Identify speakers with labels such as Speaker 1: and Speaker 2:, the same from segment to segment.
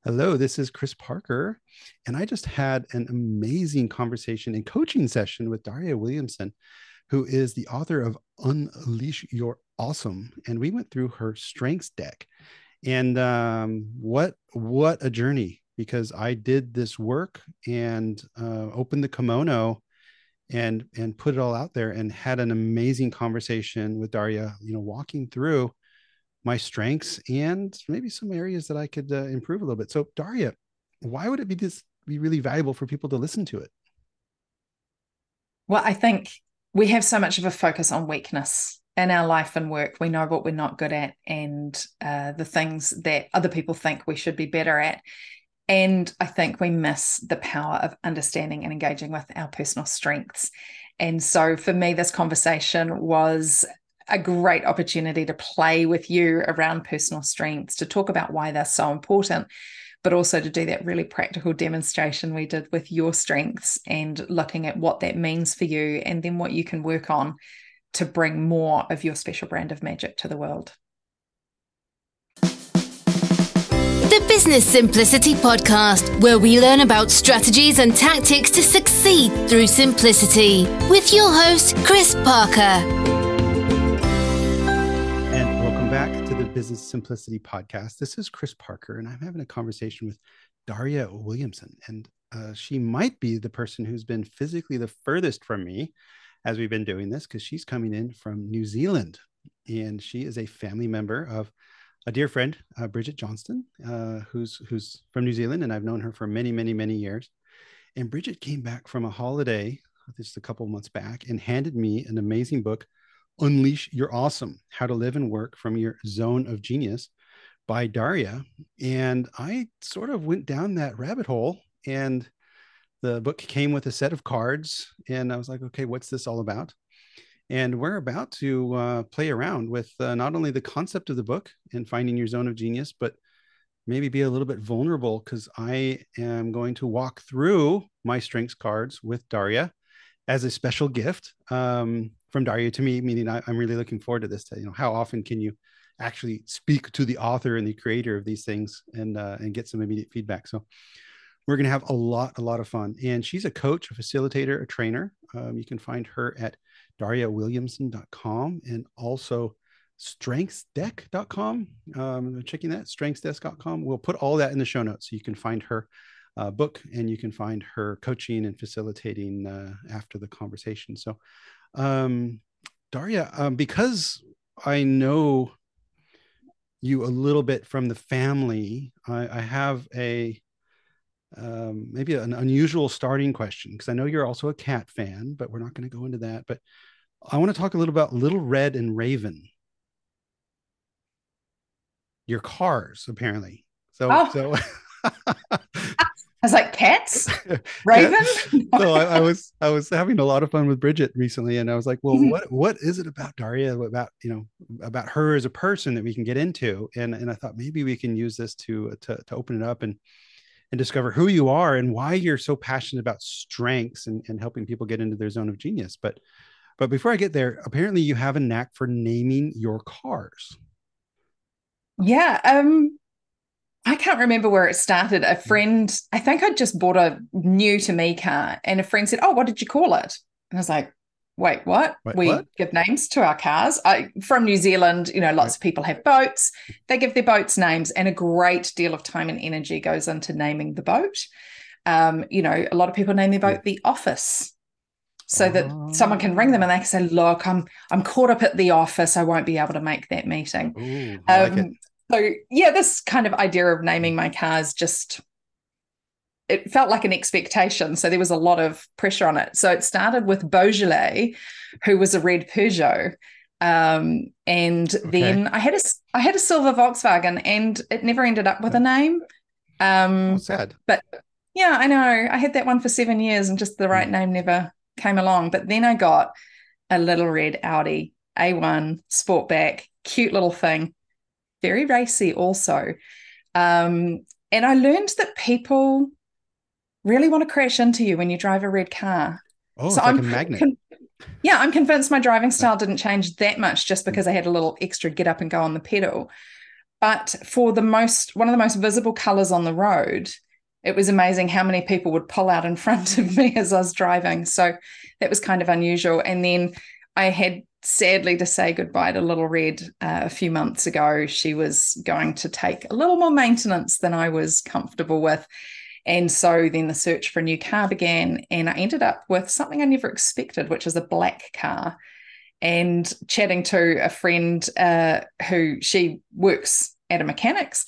Speaker 1: Hello, this is Chris Parker, and I just had an amazing conversation and coaching session with Daria Williamson, who is the author of Unleash Your Awesome. And we went through her strengths deck, and what a journey! Because I did this work and opened the kimono and put it all out there, and had an amazing conversation with Daria. Walking through my strengths and maybe some areas that I could improve a little bit. So, Daria, why would it be really valuable for people to listen to it?
Speaker 2: Well, I think we have so much of a focus on weakness in our life and work. We know what we're not good at and the things that other people think we should be better at. And I think we miss the power of understanding and engaging with our personal strengths. And so for me, this conversation was a great opportunity to play with you around personal strengths, to talk about why they're so important, but also to do that really practical demonstration we did with your strengths and looking at what that means for you and then what you can work on to bring more of your special brand of magic to the world.
Speaker 3: The Business Simplicity Podcast, where we learn about strategies and tactics to succeed through simplicity, with your host, Chris Parker.
Speaker 1: Back to the Business Simplicity Podcast. This is Chris Parker, and I'm having a conversation with Daria Williamson. And she might be the person who's been physically the furthest from me as we've been doing this, because she's coming in from New Zealand. And she is a family member of a dear friend, Bridget Johnston, who's from New Zealand. And I've known her for many, many, many years. And Bridget came back from a holiday just a couple of months back and handed me an amazing book, Unleash Your Awesome: How to Live and Work from Your Zone of Genius by Daria. And I sort of went down that rabbit hole, and the book came with a set of cards, and I was like, okay, what's this all about? And we're about to play around with not only the concept of the book and finding your zone of genius, but maybe be a little bit vulnerable, because I am going to walk through my strengths cards with Daria as a special gift from Daria to me, meaning I'm really looking forward to this. How often can you actually speak to the author and the creator of these things and get some immediate feedback? So we're going to have a lot of fun. And she's a coach, a facilitator, a trainer. You can find her at dariawilliamson.com and also strengthsdeck.com. Checking that, strengthsdesk.com. We'll put all that in the show notes so you can find her book, and you can find her coaching and facilitating after the conversation. So, Daria, because I know you a little bit from the family, I have a maybe an unusual starting question, because I know you're also a cat fan, but we're not going to go into that. But I want to talk a little about Little Red and Raven, your cars, apparently. So,
Speaker 2: Oh,
Speaker 1: so
Speaker 2: I was like, cats? Raven?
Speaker 1: So I was having a lot of fun with Bridget recently, and I was like, well, what is it about Daria, about her as a person that we can get into? And I thought maybe we can use this to open it up and discover who you are and why you're so passionate about strengths and helping people get into their zone of genius. But before I get there, apparently you have a knack for naming your cars.
Speaker 2: Yeah. I can't remember where it started. A friend, I think I'd just bought a new to me car, and a friend said, "Oh, what did you call it?" And I was like, "Wait, what?
Speaker 1: Wait, what?
Speaker 2: We give names to our cars." From New Zealand,
Speaker 1: Right.
Speaker 2: lots of people have boats. They give their boats names, and a great deal of time and energy goes into naming the boat. A lot of people name their
Speaker 1: Hmm.
Speaker 2: boat the office, so that someone can ring them
Speaker 1: Oh,
Speaker 2: and they can say, "Look, I'm caught up at the office. I won't be able to make that meeting."
Speaker 1: oh, I like it.
Speaker 2: Um, so yeah, this kind of idea of naming my cars, just it felt like an expectation. So there was a lot of pressure on it. So it started with Beaujolais, who was a red Peugeot. And
Speaker 1: Okay.
Speaker 2: then I had a silver Volkswagen, and it never ended up with a name.
Speaker 1: Oh,
Speaker 2: Um,
Speaker 1: sad.
Speaker 2: but yeah, I know. I had that one for 7 years, and just the right
Speaker 1: Hmm.
Speaker 2: name never came along. But then I got a little red Audi A1 Sportback, cute little thing, very racy also. And I learned that people really want to crash into you when you drive a red car.
Speaker 1: Oh,
Speaker 2: So
Speaker 1: it's like a magnet.
Speaker 2: yeah, I'm convinced my driving
Speaker 1: Yeah.
Speaker 2: style didn't change that much just
Speaker 1: Hmm.
Speaker 2: because I had a little extra get up and go on the pedal. But for one of the most visible colors on the road, it was amazing how many people would pull out in front of me as I was driving. So that was kind of unusual. And then I had sadly to say goodbye to Little Red a few months ago. She was going to take a little more maintenance than I was comfortable with. And so then the search for a new car began, and I ended up with something I never expected, which is a black car. And chatting to a friend who she works at a mechanics.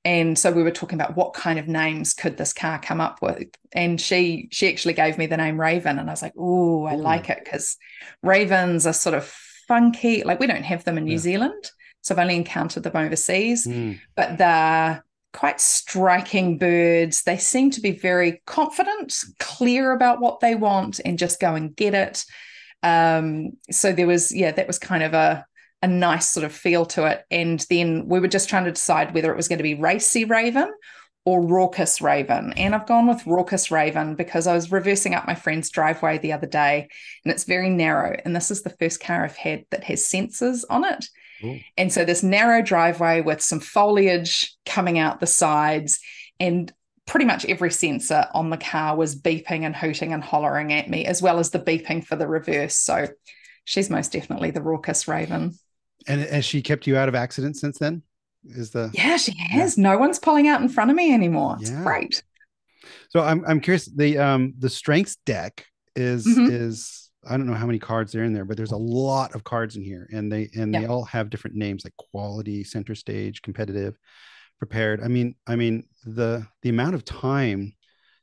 Speaker 2: And so we were talking about what kind of names could this car come up with. And she actually gave me the name Raven. And I was like, oh, I like it, because ravens are sort of funky. Like, we don't have them in New Zealand. So I've only encountered them overseas, but they're quite striking birds. They seem to be very confident, clear about what they want, and just go and get it. So there was, that was kind of a nice sort of feel to it. And then we were just trying to decide whether it was going to be racy raven or raucous raven. And I've gone with raucous raven because I was reversing up my friend's driveway the other day, and it's very narrow. And this is the first car I've had that has sensors on it. Ooh. And so this narrow driveway with some foliage coming out the sides, and pretty much every sensor on the car was beeping and hooting and hollering at me, as well as the beeping for the reverse. So she's most definitely the raucous raven.
Speaker 1: And has she kept you out of accidents since then?
Speaker 2: Yeah, she has. No one's pulling out in front of me anymore. It's great.
Speaker 1: So I'm curious. The strengths deck is I don't know how many cards are in there, but there's a lot of cards in here, and they all have different names, like quality, center stage, competitive, prepared. I mean the amount of time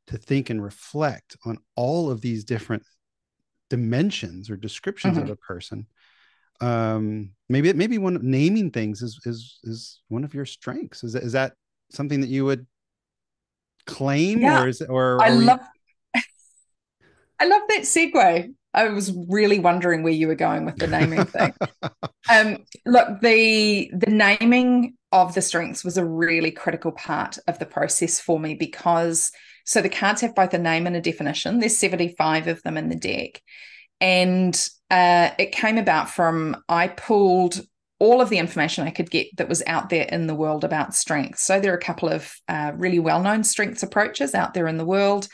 Speaker 1: to think and reflect on all of these different dimensions or descriptions of a person. Maybe one naming things is one of your strengths. Is that something that you would claim, or
Speaker 2: I love that segue. I was really wondering where you were going with the naming thing. Look, the naming of the strengths was a really critical part of the process for me, because so the cards have both a name and a definition. There's 75 of them in the deck. And it came about from, I pulled all of the information I could get that was out there in the world about strengths. So there are a couple of really well-known strengths approaches out there in the world.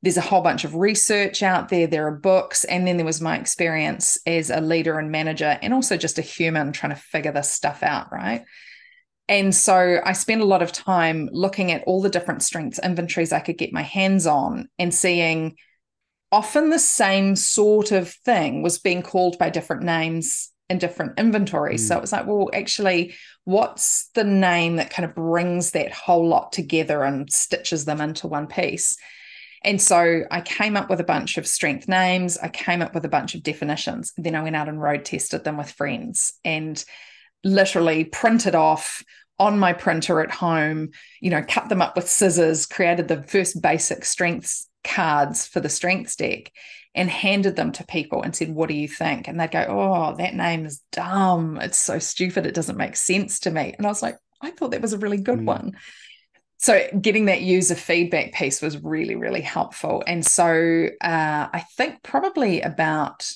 Speaker 2: There's a whole bunch of research out there. There are books. And then there was my experience as a leader and manager, and also just a human trying to figure this stuff out, right? And so I spent a lot of time looking at all the different strengths inventories I could get my hands on, and seeing often the same sort of thing was being called by different names in different inventories. So it was like, well, actually, what's the name that kind of brings that whole lot together and stitches them into one piece? And so I came up with a bunch of strength names. I came up with a bunch of definitions. Then I went out and road tested them with friends, and literally printed off on my printer at home, cut them up with scissors, created the first basic strengths cards for the strengths deck, and handed them to people and said, what do you think? And they'd go, oh, that name is dumb. It's so stupid. It doesn't make sense to me. And I was like, I thought that was a really good one. So getting that user feedback piece was really, really helpful. And so I think probably about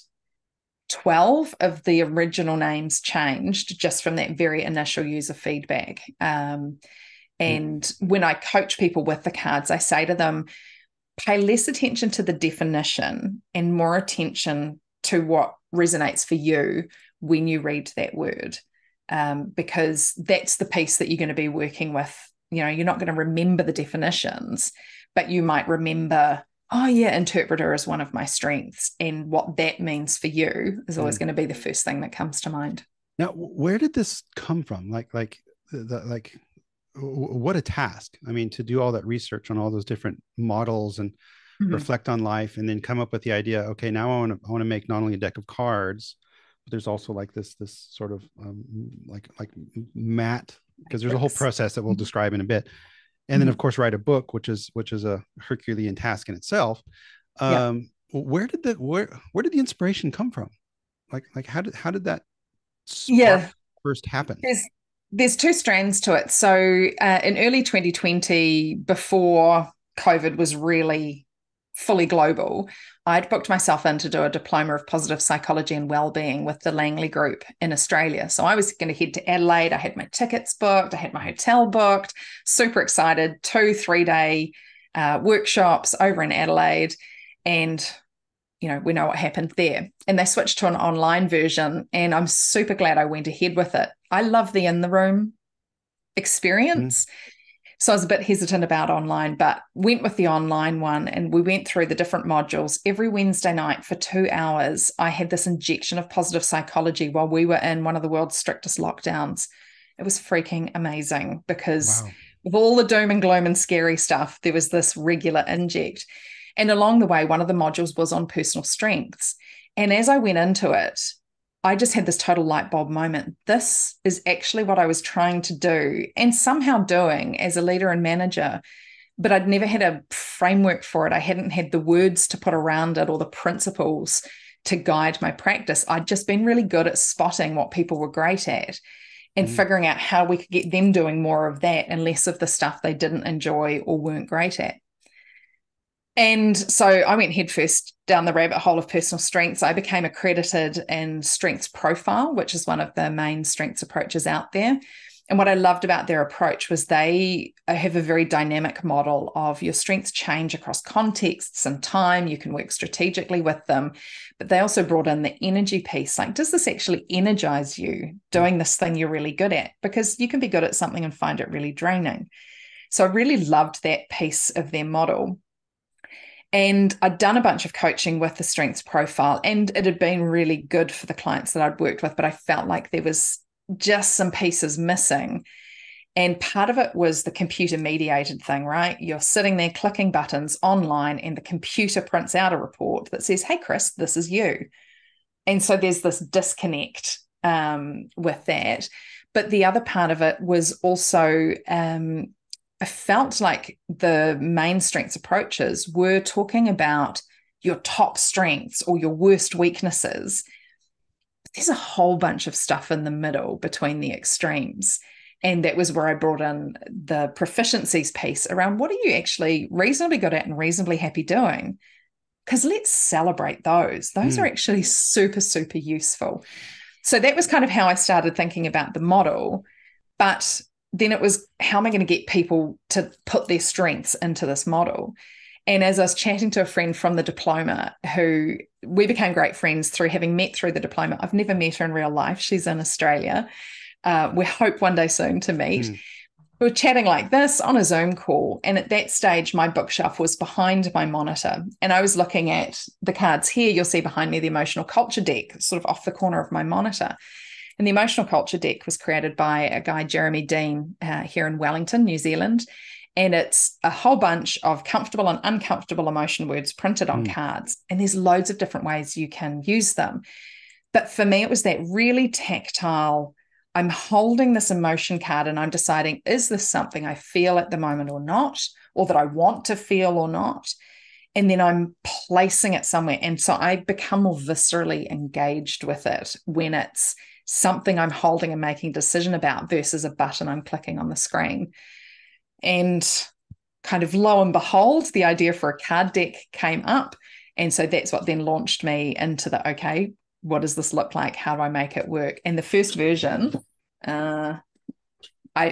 Speaker 2: 12 of the original names changed just from that very initial user feedback. And when I coach people with the cards, I say to them, pay less attention to the definition and more attention to what resonates for you when you read that word, because that's the piece that you're going to be working with. You're not going to remember the definitions, but you might remember, oh yeah, interpreter is one of my strengths, and what that means for you is always going to be the first thing that comes to mind.
Speaker 1: Now, where did this come from? What a task. I mean, to do all that research on all those different models and reflect on life, and then come up with the idea, okay, now I want to make not only a deck of cards, but there's also like this sort of like mat, because there's a whole process that we'll describe in a bit. And then of course write a book, which is a Herculean task in itself. Where did the inspiration come from? Like how did that spark first happen?
Speaker 2: There's two strands to it. So in early 2020, before COVID was really fully global, I'd booked myself in to do a diploma of positive psychology and wellbeing with the Langley Group in Australia. So I was going to head to Adelaide. I had my tickets booked. I had my hotel booked. Super excited. 2-3 day workshops over in Adelaide. And, we know what happened there. And they switched to an online version. And I'm super glad I went ahead with it. I love the in the room experience. So I was a bit hesitant about online, but went with the online one, and we went through the different modules. Every Wednesday night for 2 hours, I had this injection of positive psychology while we were in one of the world's strictest lockdowns. It was freaking amazing because with all the doom and gloom and scary stuff, there was this regular inject. And along the way, one of the modules was on personal strengths. And as I went into it, I just had this total light bulb moment. This is actually what I was trying to do and somehow doing as a leader and manager, but I'd never had a framework for it. I hadn't had the words to put around it or the principles to guide my practice. I'd just been really good at spotting what people were great at and figuring out how we could get them doing more of that and less of the stuff they didn't enjoy or weren't great at. And so I went headfirst down the rabbit hole of personal strengths. I became accredited in Strengths Profile, which is one of the main strengths approaches out there. And what I loved about their approach was they have a very dynamic model of your strengths change across contexts and time. You can work strategically with them. But they also brought in the energy piece. Like, does this actually energize you doing this thing you're really good at? Because you can be good at something and find it really draining. So I really loved that piece of their model. And I'd done a bunch of coaching with the Strengths Profile, and it had been really good for the clients that I'd worked with, but I felt like there was just some pieces missing. And part of it was the computer mediated thing, right? You're sitting there clicking buttons online and the computer prints out a report that says, hey, Chris, this is you. And so there's this disconnect with that. But the other part of it was also I felt like the main strengths approaches were talking about your top strengths or your worst weaknesses. But there's a whole bunch of stuff in the middle between the extremes. And that was where I brought in the proficiencies piece around what are you actually reasonably good at and reasonably happy doing? Because let's celebrate those. Those are actually super, super useful. So that was kind of how I started thinking about the model. But then it was, how am I going to get people to put their strengths into this model? And as I was chatting to a friend from the diploma, who we became great friends through having met through the diploma. I've never met her in real life. She's in Australia. We hope one day soon to meet. We were chatting like this on a Zoom call. And at that stage, my bookshelf was behind my monitor. And I was looking at the cards here. You'll see behind me the emotional culture deck, sort of off the corner of my monitor. And the emotional culture deck was created by a guy, Jeremy Dean, here in Wellington, New Zealand. And it's a whole bunch of comfortable and uncomfortable emotion words printed on cards. And there's loads of different ways you can use them. But for me, it was that really tactile, I'm holding this emotion card and I'm deciding, is this something I feel at the moment or not, or that I want to feel or not? And then I'm placing it somewhere. And so I become more viscerally engaged with it when it's something I'm holding and making a decision about versus a button I'm clicking on the screen. And kind of lo and behold, the idea for a card deck came up. And so that's what then launched me into the, okay, what does this look like? How do I make it work? And the first version, I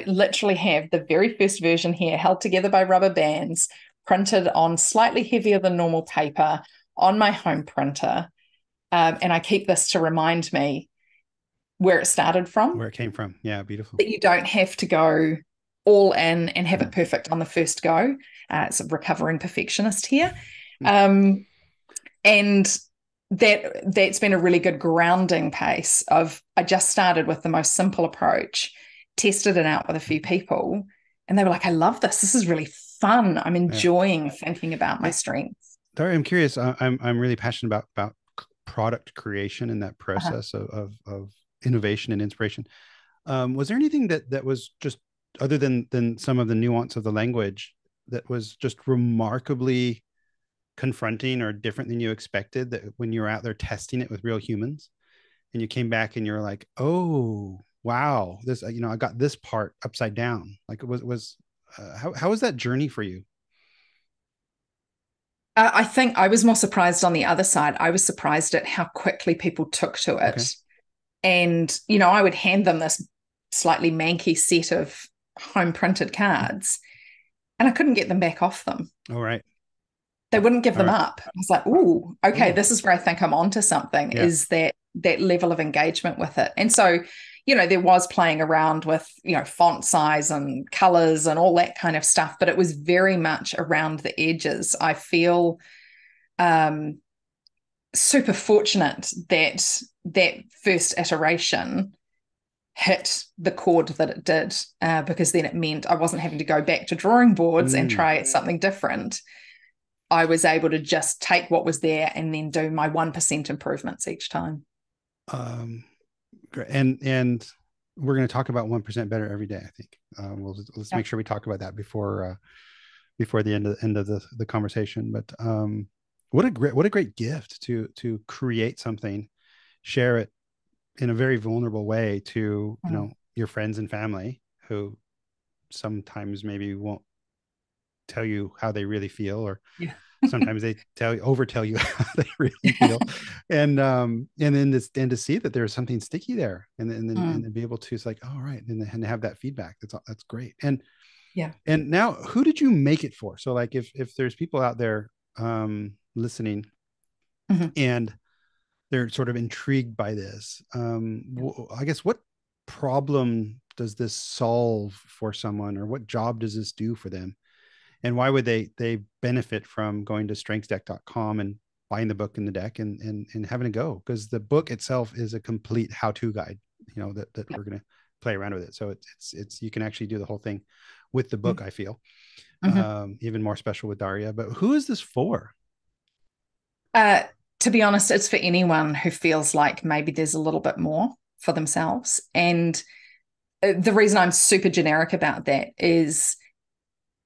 Speaker 2: literally have the very first version here held together by rubber bands, printed on slightly heavier than normal paper on my home printer. And I keep this to remind me where it started from.
Speaker 1: Where it came from. Yeah, beautiful.
Speaker 2: That you don't have to go all in and have it perfect on the first go. It's a recovering perfectionist here. And that's been a really good grounding pace of, I just started with the most simple approach, tested it out with a few people, and they were like, I love this. This is really fun. I'm enjoying thinking about my strengths.
Speaker 1: Daria, I'm curious. I'm really passionate about product creation and that process of innovation and inspiration. Was there anything that was just, other than some of the nuance of the language, that was just remarkably confronting or different than you expected, that when you were out there testing it with real humans and you came back and you're like, oh, wow, this, I got this part upside down. Like, how was that journey for you?
Speaker 2: I think I was more surprised on the other side. I was surprised at how quickly people took to it.
Speaker 1: Okay.
Speaker 2: And, I would hand them this slightly manky set of home printed cards and I couldn't get them back off them.
Speaker 1: All right.
Speaker 2: They wouldn't give
Speaker 1: All
Speaker 2: them
Speaker 1: right.
Speaker 2: up. I was like, ooh, okay,
Speaker 1: Ooh.
Speaker 2: this is where I think I'm onto something,
Speaker 1: Yeah.
Speaker 2: is that level of engagement with it. And so, there was playing around with, font size and colors and all that kind of stuff, but it was very much around the edges. I feel super fortunate that first iteration hit the chord that it did, because then it meant I wasn't having to go back to drawing boards and try something different. I was able to just take what was there and then do my 1% improvements each time.
Speaker 1: Great. And we're going to talk about 1% better every day, I think. Let's make sure we talk about that before the end of the conversation. But what a great gift to create something, share it in a very vulnerable way to your friends and family, who sometimes maybe won't tell you how they really feel, or sometimes they overtell you how they really feel, and then to see that there's something sticky there, and then be able to, it's like, all right, and have that feedback. That's great. And now, who did you make it for? So like, if there's people out there listening, and they're sort of intrigued by this, I guess, what problem does this solve for someone, or what job does this do for them? And why would they benefit from going to strengthsdeck.com and buying the book and the deck and having a go? Because the book itself is a complete how-to guide, that we're going to play around with it. So it's you can actually do the whole thing with the book. I feel even more special with Daria. But who is this for?
Speaker 2: To be honest, it's for anyone who feels like maybe there's a little bit more for themselves. And the reason I'm super generic about that is,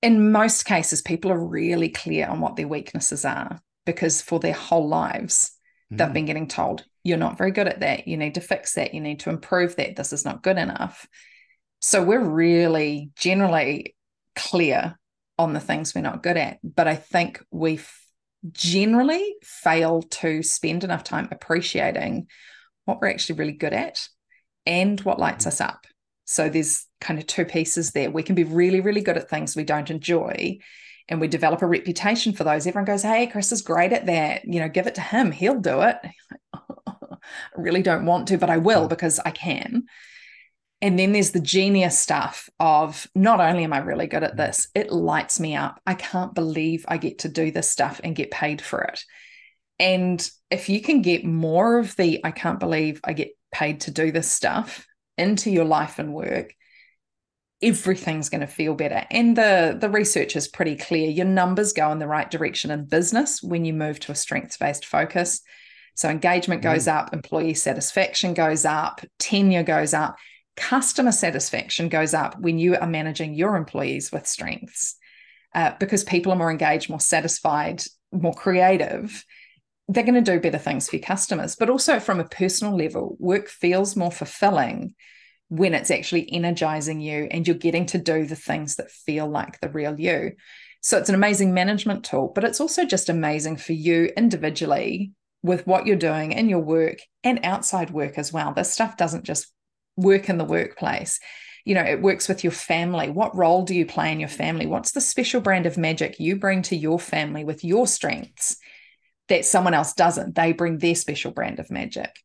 Speaker 2: in most cases, people are really clear on what their weaknesses are, because for their whole lives, they've been getting told, you're not very good at that. You need to fix that. You need to improve that. This is not good enough. So we're really generally clear on the things we're not good at. But I think we generally fail to spend enough time appreciating what we're actually really good at and what lights us up. So there's kind of two pieces there. We can be really, really good at things we don't enjoy, and we develop a reputation for those. Everyone goes, hey, Chris is great at that. Give it to him. He'll do it. I really don't want to, but I will, because I can. And then there's the genius stuff of, not only am I really good at this, it lights me up. I can't believe I get to do this stuff and get paid for it. And if you can get more of the, I can't believe I get paid to do this stuff into your life and work, everything's going to feel better. And the research is pretty clear. Your numbers go in the right direction in business when you move to a strengths-based focus. So engagement goes up, employee satisfaction goes up, tenure goes up, customer satisfaction goes up when you are managing your employees with strengths, because people are more engaged, more satisfied, more creative. They're going to do better things for your customers. But also from a personal level, work feels more fulfilling when it's actually energizing you and you're getting to do the things that feel like the real you. So it's an amazing management tool, but it's also just amazing for you individually with what you're doing in your work and outside work as well. This stuff doesn't just work in the workplace. It works with your family. What role do you play in your family? What's the special brand of magic you bring to your family with your strengths that someone else doesn't? They bring their special brand of magic.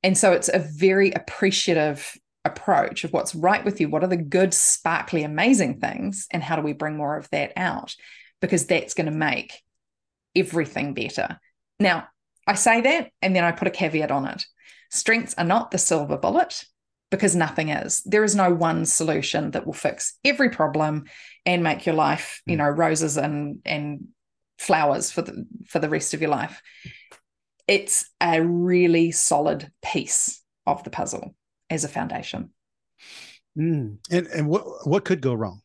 Speaker 2: And so it's a very appreciative approach of what's right with you. What are the good, sparkly, amazing things? And how do we bring more of that out? Because that's going to make everything better. Now, I say that, and then I put a caveat on it. Strengths are not the silver bullet, because nothing is. There is no one solution that will fix every problem and make your life, roses and flowers for the rest of your life. It's a really solid piece of the puzzle as a foundation.
Speaker 1: And what could go wrong?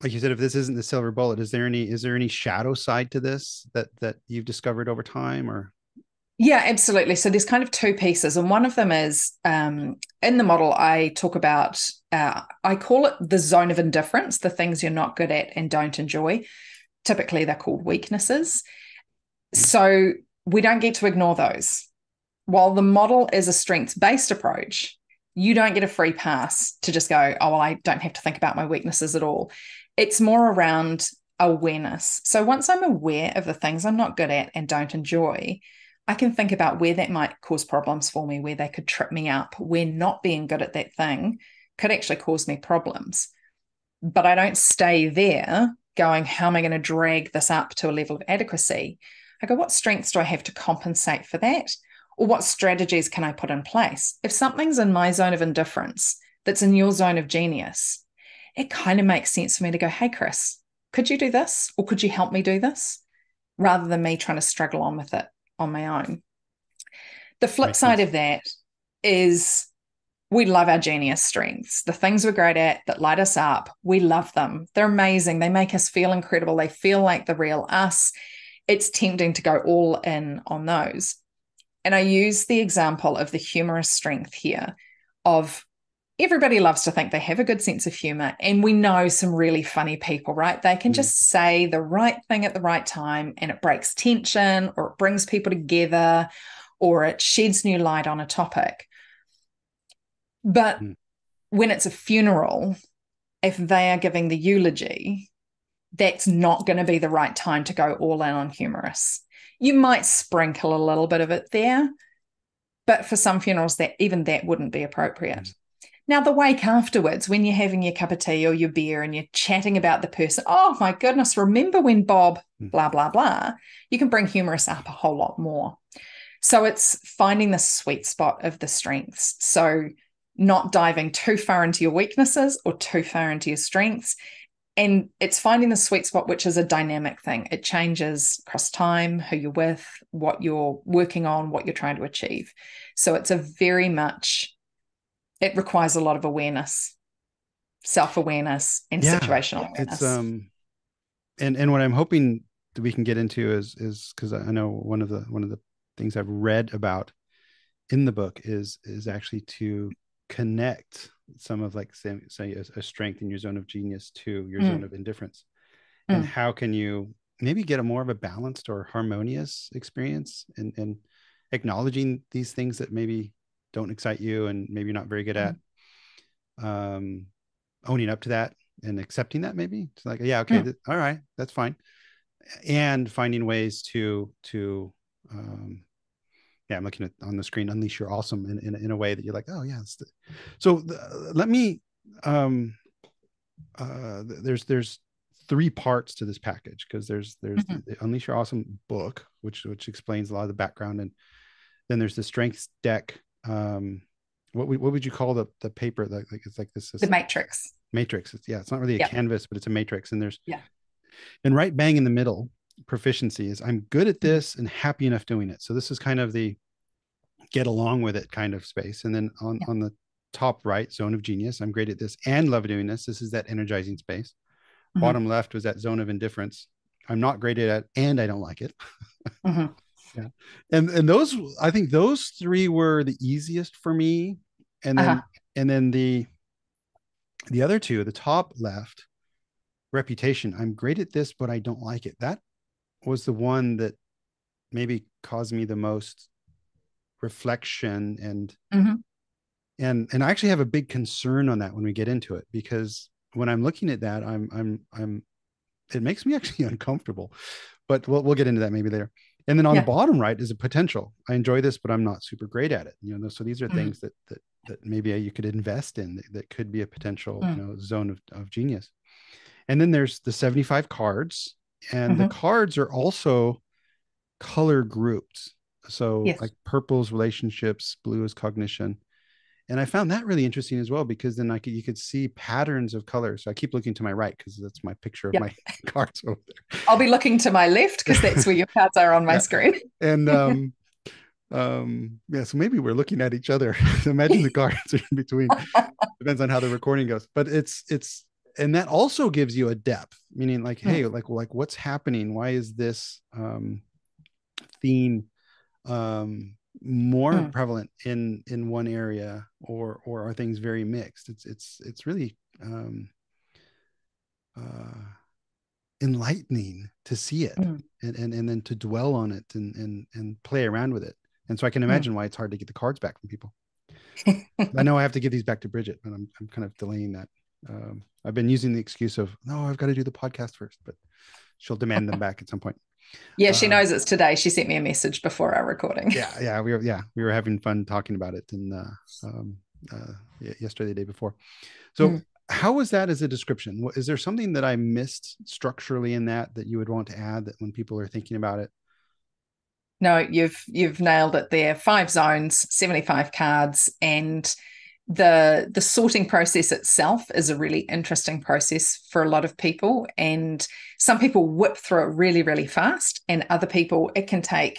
Speaker 1: Like you said, if this isn't the silver bullet, is there any shadow side to this that you've discovered over time, or?
Speaker 2: Yeah, absolutely. So there's kind of two pieces. And one of them is, in the model, I talk about, I call it the zone of indifference, the things you're not good at and don't enjoy. Typically, they're called weaknesses. So we don't get to ignore those. While the model is a strengths-based approach, you don't get a free pass to just go, oh, well, I don't have to think about my weaknesses at all. It's more around awareness. So once I'm aware of the things I'm not good at and don't enjoy, I can think about where that might cause problems for me, where they could trip me up, where not being good at that thing could actually cause me problems. But I don't stay there going, how am I going to drag this up to a level of adequacy? I go, what strengths do I have to compensate for that? Or what strategies can I put in place? If something's in my zone of indifference that's in your zone of genius, it kind of makes sense for me to go, hey, Chris, could you do this? Or could you help me do this? Rather than me trying to struggle on with it on my own. The flip side of that is we love our genius strengths. The things we're great at that light us up, we love them. They're amazing. They make us feel incredible. They feel like the real us. It's tempting to go all in on those. And I use the example of the humorous strength here of everybody loves to think they have a good sense of humor. And we know some really funny people, right? They can just say the right thing at the right time and it breaks tension or it brings people together or it sheds new light on a topic. But when it's a funeral, if they are giving the eulogy, that's not going to be the right time to go all in on humorous. You might sprinkle a little bit of it there, but for some funerals, that even that wouldn't be appropriate. Now, the wake afterwards, when you're having your cup of tea or your beer and you're chatting about the person, oh my goodness, remember when Bob, blah, blah, blah, you can bring humorous up a whole lot more. So it's finding the sweet spot of the strengths. So not diving too far into your weaknesses or too far into your strengths. And it's finding the sweet spot, which is a dynamic thing. It changes across time, who you're with, what you're working on, what you're trying to achieve. So it's a very much, it requires a lot of awareness, self-awareness and situational awareness.
Speaker 1: It's and what I'm hoping that we can get into is because I know one of the things I've read about in the book is actually to connect some of, like, say a strength in your zone of genius to your zone of indifference. And how can you maybe get a more of a balanced or harmonious experience and acknowledging these things that maybe don't excite you and maybe you're not very good at, owning up to that and accepting that. Maybe it's like, yeah, okay, all right, that's fine. And finding ways to I'm looking at on the screen, unleash your awesome in a way that you're like, oh yeah. Let me, there's three parts to this package, because there's the Unleash Your Awesome book, which explains a lot of the background. And then there's the strengths deck. What would you call the paper? Like it's like this is
Speaker 2: the matrix.
Speaker 1: It's not really a canvas, but it's a matrix. And and right bang in the middle, proficiency is I'm good at this and happy enough doing it. So this is kind of the get along with it kind of space. And then on the top right, zone of genius, I'm great at this and love doing this. This is that energizing space. Bottom left was that zone of indifference. I'm not great at it and I don't like it. Yeah. And those, I think those three were the easiest for me. And then the other two, the top left, reputation, I'm great at this, but I don't like it. That was the one that maybe caused me the most reflection and I actually have a big concern on that when we get into it, because when I'm looking at that, I'm it makes me actually uncomfortable, but we'll get into that maybe later. And then on the bottom right is a potential. I enjoy this, but I'm not super great at it. So these are things that maybe you could invest in that could be a potential, zone of genius. And then there's the 75 cards, and the cards are also color grouped. So like purple is relationships, blue is cognition. And I found that really interesting as well, because then you could see patterns of colors. So I keep looking to my right because that's my picture of my cards over there.
Speaker 2: I'll be looking to my left because that's where your cards are on my screen.
Speaker 1: And so maybe we're looking at each other. Imagine the cards are in between. Depends on how the recording goes. But it's and that also gives you a depth, meaning like, hey, like what's happening? Why is this theme more prevalent in one area, or are things very mixed? It's really enlightening to see it, and then to dwell on it and play around with it. And so I can imagine why it's hard to get the cards back from people. I know I have to give these back to Bridget, but I'm kind of delaying that. I've been using the excuse of, no, I've got to do the podcast first, but she'll demand them back at some point.
Speaker 2: Yeah, she knows it's today. She sent me a message before our recording.
Speaker 1: We were having fun talking about it, and yesterday, the day before. So how was that as a description? Is there something that I missed structurally in that you would want to add, that when people are thinking about it?
Speaker 2: No, you've nailed it there. 5 zones, 75 cards, and the sorting process itself is a really interesting process for a lot of people. And some people whip through it really, really fast, and other people, it can take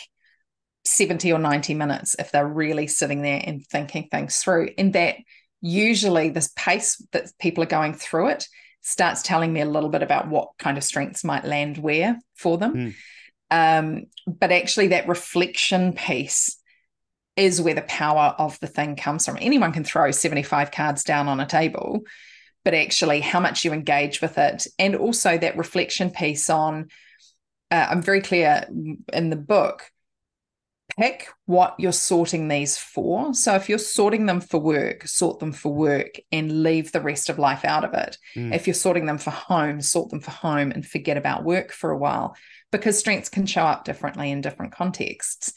Speaker 2: 70 or 90 minutes if they're really sitting there and thinking things through. And that usually this pace that people are going through it starts telling me a little bit about what kind of strengths might land where for them. But actually that reflection piece is where the power of the thing comes from. Anyone can throw 75 cards down on a table, but actually how much you engage with it. And also that reflection piece on, I'm very clear in the book, pick what you're sorting these for. So if you're sorting them for work, sort them for work and leave the rest of life out of it. If you're sorting them for home, sort them for home and forget about work for a while, because strengths can show up differently in different contexts.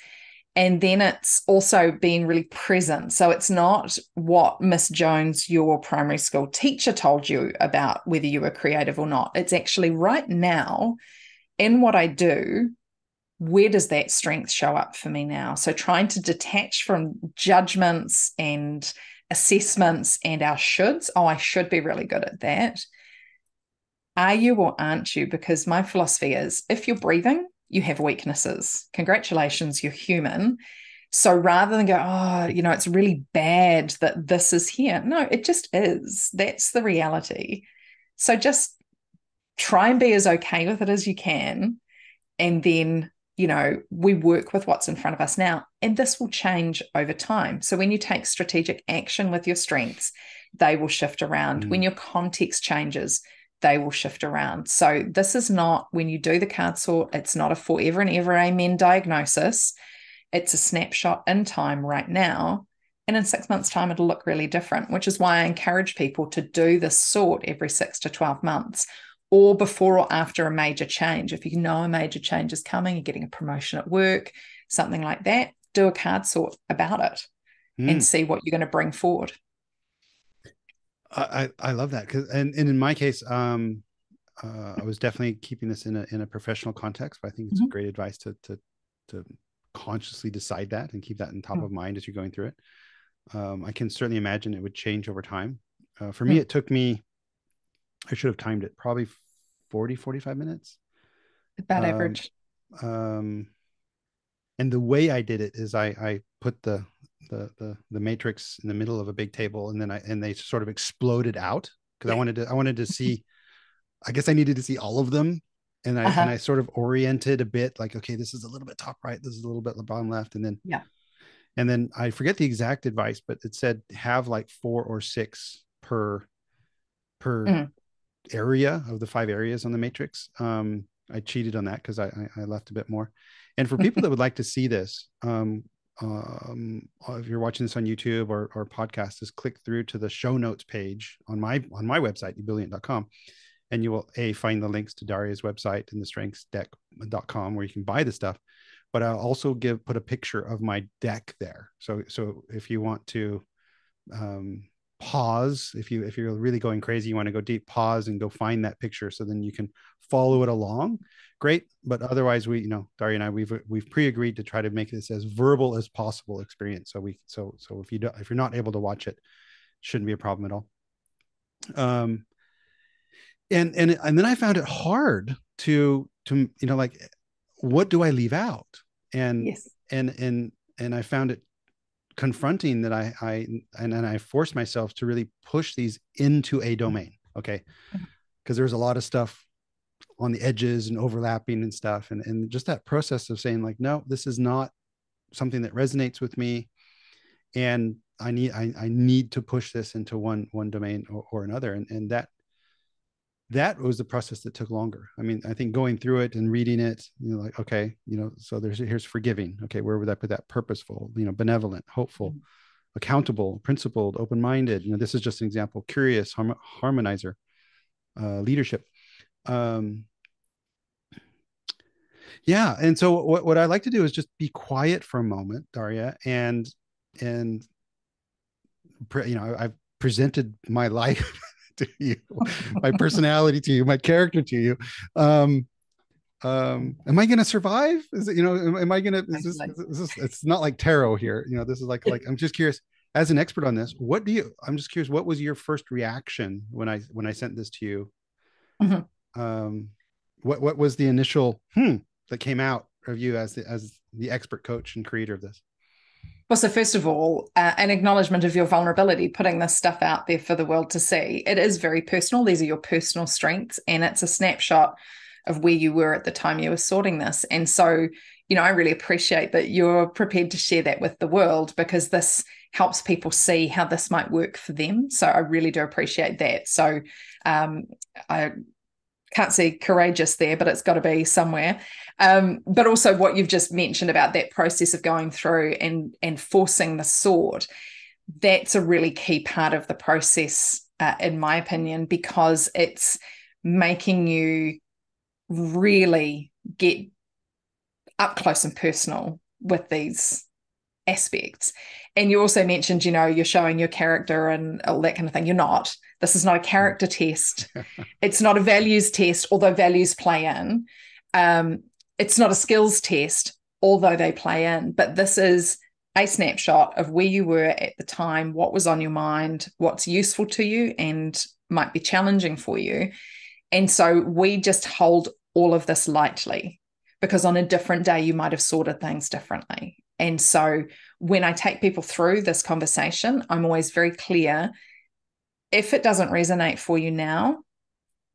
Speaker 2: And then it's also being really present. So it's not what Miss Jones, your primary school teacher, told you about whether you were creative or not. It's actually right now in what I do, where does that strength show up for me now? So trying to detach from judgments and assessments and our shoulds. Oh, I should be really good at that. Are you or aren't you? Because my philosophy is, if you're breathing, you have weaknesses. Congratulations, you're human. So rather than go, oh, it's really bad that this is here. No, it just is. That's the reality. So just try and be as okay with it as you can. And then, we work with what's in front of us now. And this will change over time. So when you take strategic action with your strengths, they will shift around. When your context changes, they will shift around. So this is not, when you do the card sort, it's not a forever and ever amen diagnosis. It's a snapshot in time right now. And in 6 months' time, it'll look really different, which is why I encourage people to do this sort every 6 to 12 months, or before or after a major change. If you know a major change is coming, you're getting a promotion at work, something like that, do a card sort about it and see what you're going to bring forward.
Speaker 1: I love that, because and in my case, I was definitely keeping this in a professional context, but I think it's great advice to consciously decide that and keep that in top of mind as you're going through it. I can certainly imagine it would change over time. For me, it took me, I should have timed it, probably 45 minutes.
Speaker 2: About average.
Speaker 1: And the way I did it is I put the matrix in the middle of a big table, and then they sort of exploded out, because I wanted to see, I guess I needed to see all of them. And I sort of oriented a bit, like, okay, this is a little bit top right, this is a little bit bottom left. And then I forget the exact advice, but it said have like 4 or 6 per area of the 5 areas on the matrix. I cheated on that because I left a bit more. And for people that would like to see this, if you're watching this on YouTube or podcast, just click through to the show notes page on my website, youbilliant.com, and you will find the links to Daria's website and the strengthsdeck.com, where you can buy the stuff. But I'll also put a picture of my deck there. So if you want to pause, if you're really going crazy, you want to go deep, pause and go find that picture, so then you can follow it along. Great. But otherwise, Daria and I, we've pre-agreed to try to make this as verbal as possible experience. So if you're not able to watch it, shouldn't be a problem at all. And then I found it hard to like, what do I leave out? And
Speaker 2: yes.
Speaker 1: and I found it confronting that I forced myself to really push these into a domain. Okay. Because there's a lot of stuff on the edges and overlapping and stuff. And just that process of saying, like, no, this is not something that resonates with me. And I need to push this into one domain or another. And that was the process that took longer. I mean, I think going through it and reading it, like, okay, so here's forgiving. Okay, where would I put that? Purposeful, benevolent, hopeful, accountable, principled, open-minded. This is just an example. Curious, harmonizer, leadership. Yeah. And so what I like to do is just be quiet for a moment, Daria, and I've presented my life to you, my personality to you, my character to you. Am I going to survive? Is it, am I going to, is this, it's not like tarot here. This is like, I'm just curious, as an expert on this, I'm just curious, what was your first reaction when I sent this to you? Mm-hmm. What was the initial, that came out of you as the expert coach and creator of this?
Speaker 2: Well, so first of all, an acknowledgement of your vulnerability, putting this stuff out there for the world to see. It is very personal. These are your personal strengths, and it's a snapshot of where you were at the time you were sorting this. And so, I really appreciate that you're prepared to share that with the world, because this helps people see how this might work for them. So I really do appreciate that. So I can't see courageous there, but it's got to be somewhere. But also what you've just mentioned about that process of going through and forcing the sort, that's a really key part of the process, in my opinion, because it's making you really get up close and personal with these aspects. And you also mentioned, you're showing your character and all that kind of thing. You're not. This is not a character test. It's not a values test, although values play in. It's not a skills test, although they play in. But this is a snapshot of where you were at the time, what was on your mind, what's useful to you and might be challenging for you. And so we just hold all of this lightly, because on a different day, you might have sorted things differently. And so when I take people through this conversation, I'm always very clear. If it doesn't resonate for you now,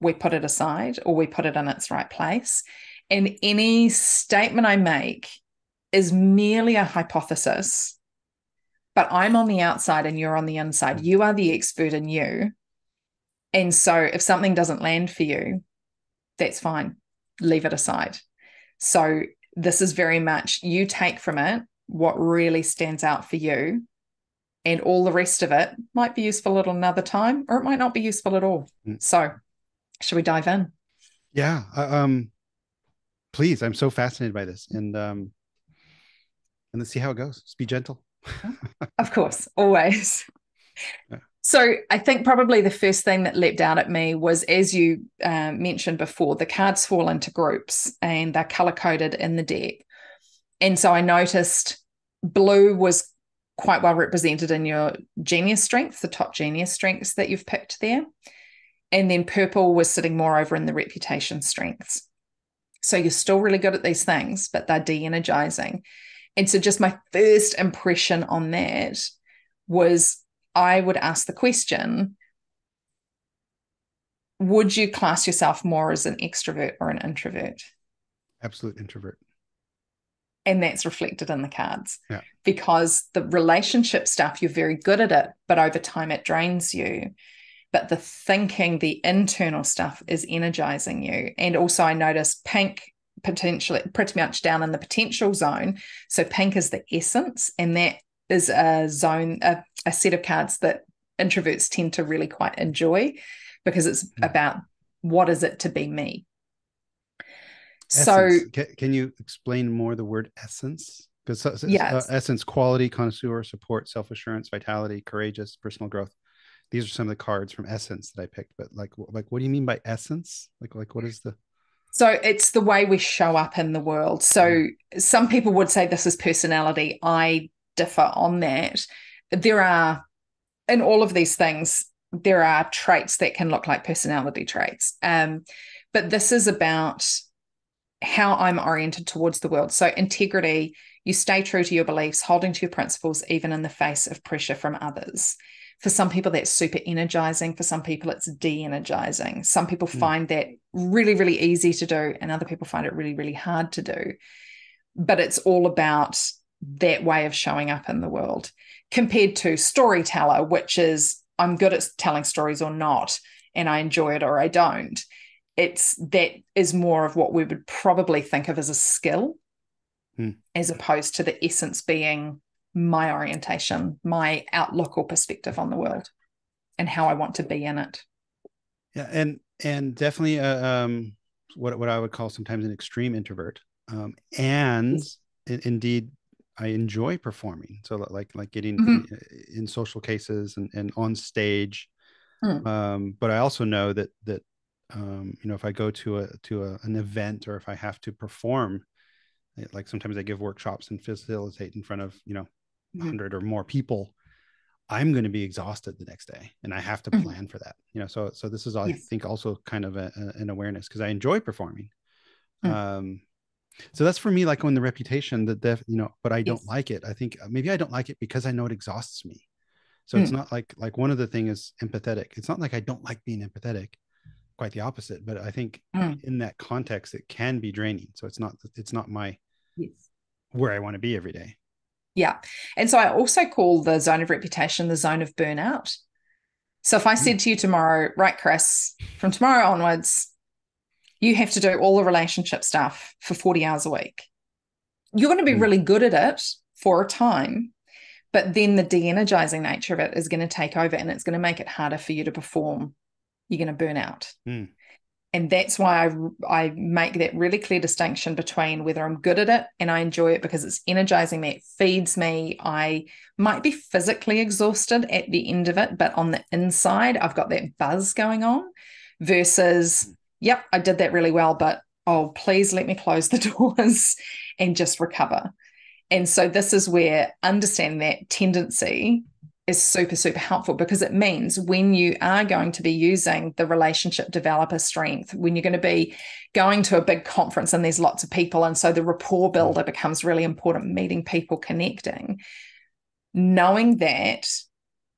Speaker 2: we put it aside, or we put it in its right place. And any statement I make is merely a hypothesis, but I'm on the outside and you're on the inside. You are the expert in you. And so if something doesn't land for you, that's fine. Leave it aside. So this is very much you take from it what really stands out for you, and all the rest of it might be useful at another time, or it might not be useful at all. So should we dive in?
Speaker 1: Yeah. Please. I'm so fascinated by this, and let's see how it goes. Just be gentle.
Speaker 2: Of course, always. Yeah. So I think probably the first thing that leapt out at me was, as you mentioned before, the cards fall into groups and they're color-coded in the deck. And so I noticed blue was quite well represented in your genius strengths, the top genius strengths that you've picked there. And then purple was sitting more over in the reputation strengths. So you're still really good at these things, but they're de-energizing. And so just my first impression on that was, I would ask the question, would you class yourself more as an extrovert or an introvert?
Speaker 1: Absolute introvert.
Speaker 2: And that's reflected in the cards. Yeah. Because the relationship stuff, you're very good at it, but over time it drains you. But the thinking, the internal stuff is energizing you. And also I noticed pink potentially pretty much down in the potential zone. So pink is the essence, and that is a zone, a set of cards that introverts tend to really quite enjoy, because it's about what is it to be me.
Speaker 1: Essence. So can you explain more the word essence? Because yes. Essence, quality, connoisseur, support, self-assurance, vitality, courageous, personal growth. These are some of the cards from Essence that I picked. But like what do you mean by essence? Like what is the...
Speaker 2: So it's the way we show up in the world. So some people would say this is personality. I differ on that. There are, in all of these things, there are traits that can look like personality traits. But this is about how I'm oriented towards the world. So integrity, you stay true to your beliefs, holding to your principles, even in the face of pressure from others. For some people, that's super energizing. For some people, it's de-energizing. Some people find that really, really easy to do, and other people find it really, really hard to do. But it's all about that way of showing up in the world, compared to storyteller, which is I'm good at telling stories or not. and I enjoy it or I don't. That is more of what we would probably think of as a skill, as opposed to the essence being my orientation, my outlook or perspective on the world, and how I want to be in it.
Speaker 1: Yeah, and definitely what I would call sometimes an extreme introvert. And indeed, I enjoy performing. So like getting in social cases and on stage. But I also know that if I go to an event, or if I have to perform, like sometimes I give workshops and facilitate in front of 100 or more people, I'm going to be exhausted the next day, and I have to plan for that. So this is, I think, also kind of an awareness, because I enjoy performing. So that's for me, like on the reputation but I don't like it. I think maybe I don't like it because I know it exhausts me. So it's not like one of the things is empathetic. It's not like I don't like being empathetic, quite the opposite. But I think in that context, it can be draining. So it's not my where I want to be every day.
Speaker 2: Yeah. And so I also call the zone of reputation the zone of burnout. So if I said to you tomorrow, right, Chris, from tomorrow onwards, you have to do all the relationship stuff for 40 hours a week. You're going to be really good at it for a time, but then the de-energizing nature of it is going to take over, and it's going to make it harder for you to perform. You're going to burn out. And that's why I make that really clear distinction between whether I'm good at it and I enjoy it because it's energizing me, it feeds me. I might be physically exhausted at the end of it, but on the inside, I've got that buzz going on, versus, yep, I did that really well, but oh, please let me close the doors and just recover. And so this is where understanding that tendency is super, super helpful, because it means when you are going to be using the relationship developer strength, when you're going to be going to a big conference and there's lots of people, and so the rapport builder becomes really important, meeting people, connecting, knowing that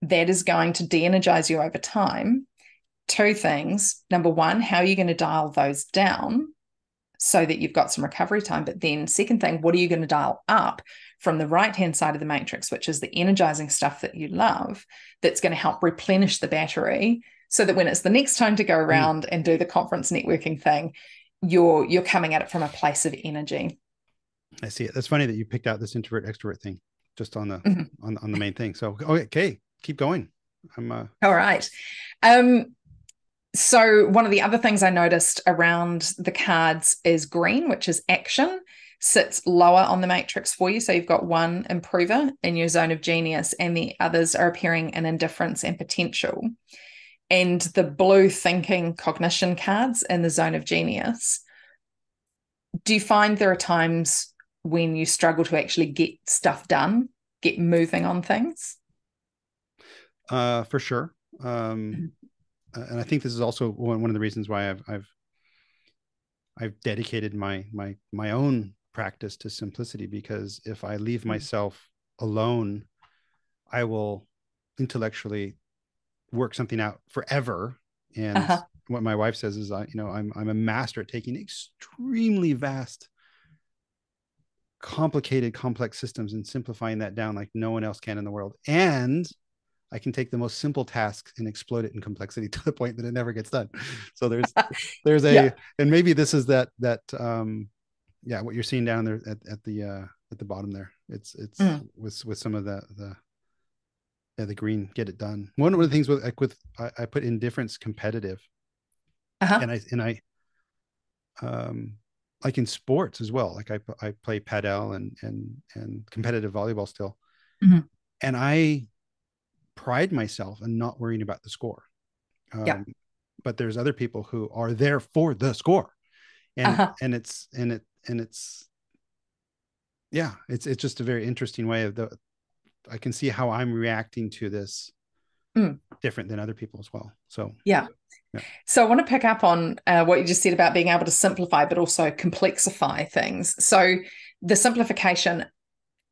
Speaker 2: is going to de-energize you over time. Two things. Number one, how are you going to dial those down so that you've got some recovery time? But then second thing, what are you going to dial up from the right-hand side of the matrix, which is the energizing stuff that you love, that's going to help replenish the battery, so that when it's the next time to go around and do the conference networking thing, you're coming at it from a place of energy.
Speaker 1: I see it. That's funny that you picked out this introvert extrovert thing just on the on the main thing. So okay, keep going. I'm
Speaker 2: all right. So one of the other things I noticed around the cards is green, which is action, sits lower on the matrix for you. So you've got one improver in your zone of genius, and the others are appearing in indifference and potential. And the blue thinking cognition cards in the zone of genius. Do you find there are times when you struggle to actually get stuff done, get moving on things?
Speaker 1: For sure. And I think this is also one of the reasons why I've dedicated my own practice to simplicity, because if I leave myself alone, I will intellectually work something out forever. And what my wife says is, I'm a master at taking extremely vast, complicated, complex systems and simplifying that down like no one else can in the world. And I can take the most simple task and explode it in complexity to the point that it never gets done. So there's and maybe this is that what you're seeing down there at the bottom there. It's with some of the green, get it done. One of the things I put indifference competitive, and I like in sports as well. Like I play padel and competitive volleyball still, and I pride myself in not worrying about the score. But there's other people who are there for the score, and it's just a very interesting way of I can see how I'm reacting to this different than other people as well. So so I want to pick up on what you just said about being able to simplify but also complexify things. So the simplification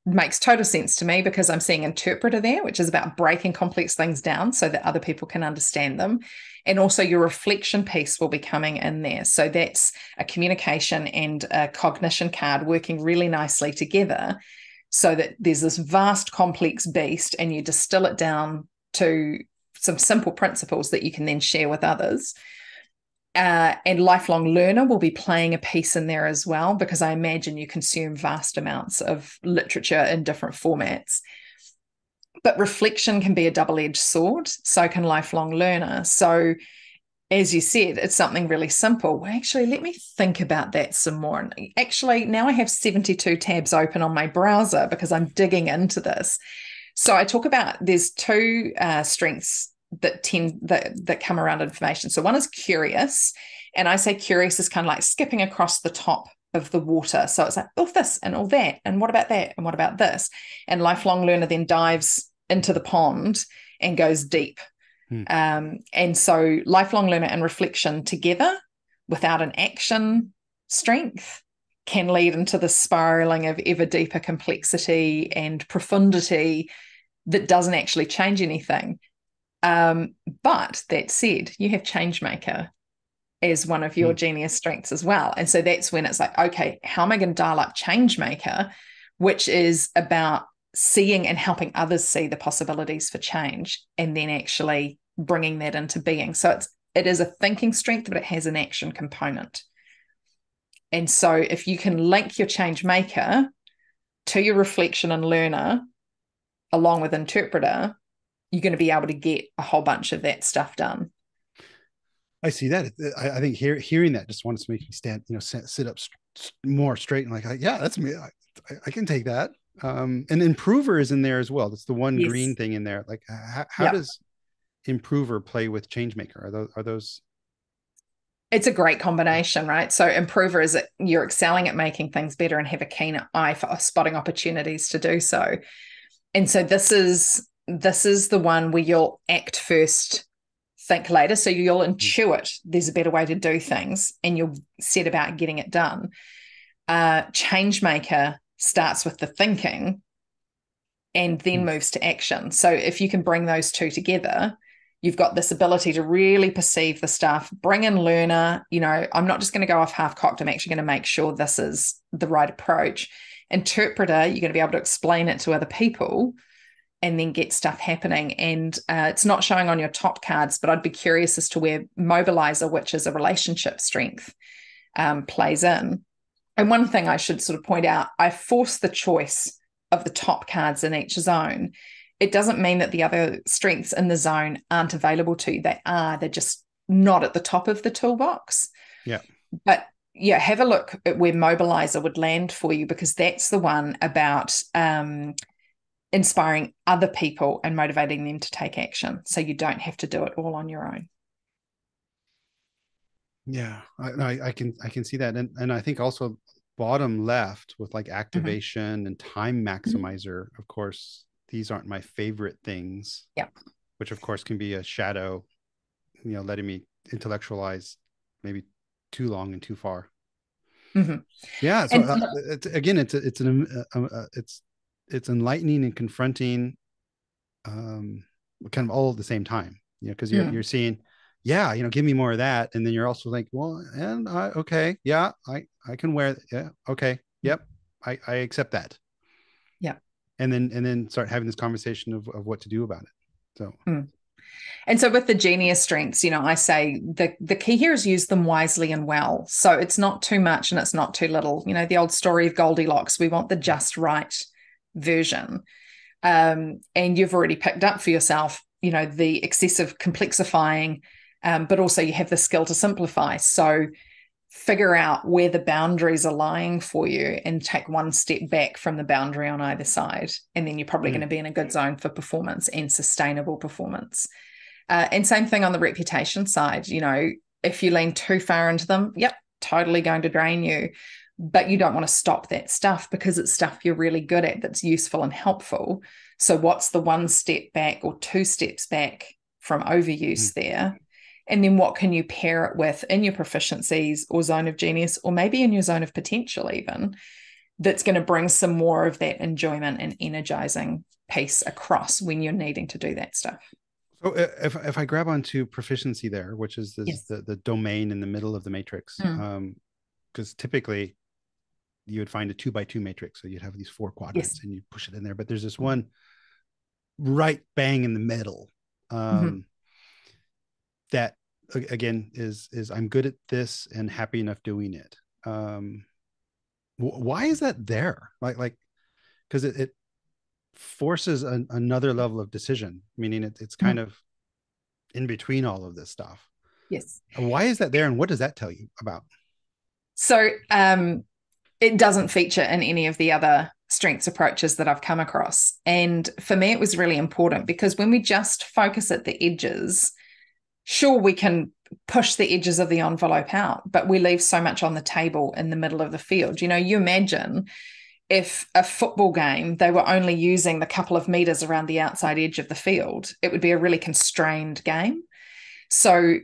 Speaker 1: makes total sense to me, because I'm seeing interpreter there, which is about breaking complex things down so that other people can understand them. And also your reflection piece will be coming in there. So that's a communication and a cognition card working really nicely together, so that there's this vast complex beast and you distill it down to
Speaker 2: some simple principles that you can then share with others. And lifelong learner will be playing a piece in there as well, because I imagine you consume vast amounts of literature in different formats. But reflection can be a double-edged sword. So can lifelong learner. So as you said, it's something really simple. Well, actually, let me think about that some more. And actually, now I have 72 tabs open on my browser because I'm digging into this. So I talk about, there's two strengths that come around information. So one is curious. And I say curious is kind of like skipping across the top of the water. So it's like, oh, this and all that. And what about that? And what about this? And lifelong learner then dives into the pond and goes deep. And so lifelong learner and reflection together without an action strength can lead into the spiraling of ever deeper complexity and profundity that doesn't actually change anything. But that said, you have change maker as one of your genius strengths as well. And so that's when it's like, okay, how am I going to dial up change maker, which is about seeing and helping others see the possibilities for change, and then actually bringing that into being. So it is a thinking strength, but it has an action component. And so if you can link your change maker to your reflection and learner along with interpreter, you're going to be able to get a whole bunch of that stuff done.
Speaker 1: I see that. I think hearing that just wants to make me stand, sit up more straight and like, yeah, that's me. I can take that. And improver is in there as well. That's the one green thing in there. Like how does improver play with changemaker? Are those?
Speaker 2: It's a great combination, right? So improver is that you're excelling at making things better and have a keen eye for spotting opportunities to do so. And so this is the one where you'll act first, think later. So you'll intuit there's a better way to do things and you'll set about getting it done. Changemaker starts with the thinking and then moves to action. So if you can bring those two together, you've got this ability to really perceive the stuff, bring in learner, I'm not just going to go off half-cocked. I'm actually going to make sure this is the right approach. Interpreter, you're going to be able to explain it to other people and then get stuff happening. And it's not showing on your top cards, but I'd be curious as to where mobilizer, which is a relationship strength, plays in. And one thing I should sort of point out, I force the choice of the top cards in each zone. It doesn't mean that the other strengths in the zone aren't available to you. They are. They're just not at the top of the toolbox.
Speaker 1: Yeah.
Speaker 2: But yeah, have a look at where mobilizer would land for you, because that's the one about inspiring other people and motivating them to take action. So you don't have to do it all on your own.
Speaker 1: Yeah, I can see that. And I think also bottom left with like activation and time maximizer, of course, these aren't my favorite things.
Speaker 2: Yeah.
Speaker 1: Which of course can be a shadow, letting me intellectualize maybe too long and too far. Yeah. So it's enlightening and confronting, kind of all at the same time, because you're seeing, give me more of that. And then you're also like, well, and okay. Yeah, I can wear it. Yeah. Okay. Yep. I accept that.
Speaker 2: Yeah.
Speaker 1: And then start having this conversation of what to do about it. So.
Speaker 2: And so with the genius strengths, I say the key here is use them wisely and well. So it's not too much and it's not too little. The old story of Goldilocks, we want the just right version. And you've already picked up for yourself, the excessive complexifying, but also you have the skill to simplify. So figure out where the boundaries are lying for you and take one step back from the boundary on either side. And then you're probably going to be in a good zone for performance and sustainable performance. And same thing on the reputation side. If you lean too far into them, totally going to drain you. But you don't want to stop that stuff because it's stuff you're really good at that's useful and helpful. So what's the one step back or two steps back from overuse there? And then what can you pair it with in your proficiencies or zone of genius, or maybe in your zone of potential even, that's going to bring some more of that enjoyment and energizing piece across when you're needing to do that stuff.
Speaker 1: So if I grab onto proficiency there, which is the domain in the middle of the matrix, because typically you would find a 2x2 matrix. So you'd have these 4 quadrants and you push it in there, but there's this one right bang in the middle that again is I'm good at this and happy enough doing it. Why is that there? Like, because it forces another level of decision, meaning it's kind of in between all of this stuff.
Speaker 2: Yes.
Speaker 1: Why is that there, and what does that tell you about?
Speaker 2: So it doesn't feature in any of the other strengths approaches that I've come across. And for me, it was really important because when we just focus at the edges, sure, we can push the edges of the envelope out, but we leave so much on the table in the middle of the field. You know, you imagine if a football game, they were only using the couple of meters around the outside edge of the field, it would be a really constrained game. So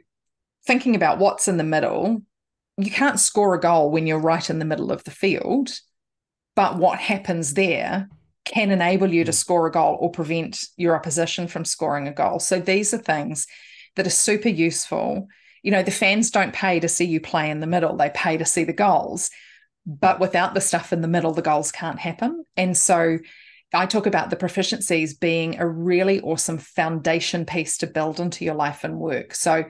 Speaker 2: thinking about what's in the middle, you can't score a goal when you're right in the middle of the field, but what happens there can enable you to score a goal or prevent your opposition from scoring a goal. So these are things that are super useful. You know, the fans don't pay to see you play in the middle, they pay to see the goals. But without the stuff in the middle, the goals can't happen. And so I talk about the proficiencies being a really awesome foundation piece to build into your life and work. So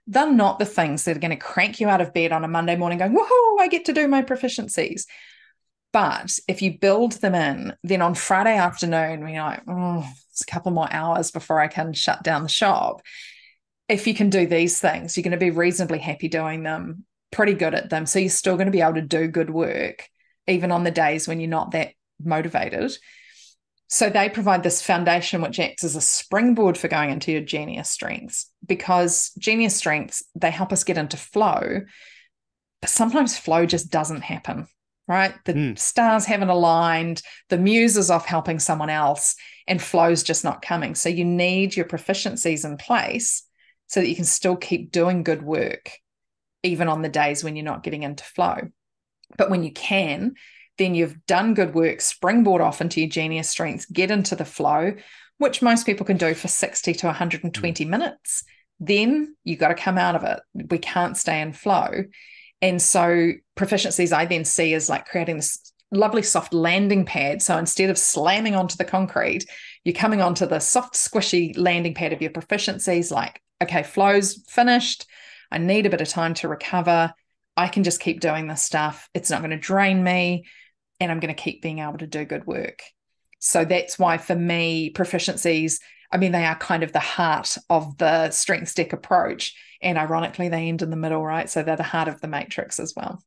Speaker 2: they're not the things that are going to crank you out of bed on a Monday morning going, woohoo, I get to do my proficiencies. But if you build them in, then on Friday afternoon, when you're like, oh, it's a couple more hours before I can shut down the shop. If you can do these things, you're going to be reasonably happy doing them, pretty good at them. So you're still going to be able to do good work, even on the days when you're not that motivated. So they provide this foundation which acts as a springboard for going into your genius strengths, because genius strengths, they help us get into flow, but sometimes flow just doesn't happen, right? The stars haven't aligned, the muse is off helping someone else, and flow's just not coming. So you need your proficiencies in place so that you can still keep doing good work, even on the days when you're not getting into flow. But when you can, then you've done good work, springboard off into your genius strengths, get into the flow, which most people can do for 60 to 120 minutes. Then you got to come out of it. We can't stay in flow. And so proficiencies I then see as like creating this lovely soft landing pad. So instead of slamming onto the concrete, you're coming onto the soft, squishy landing pad of your proficiencies, like, okay, flow's finished. I need a bit of time to recover. I can just keep doing this stuff. It's not going to drain me, and I'm going to keep being able to do good work. So that's why for me, proficiencies, I mean, they are kind of the heart of the strengths deck approach. And ironically, they end in the middle, right? So they're the heart of the matrix as well.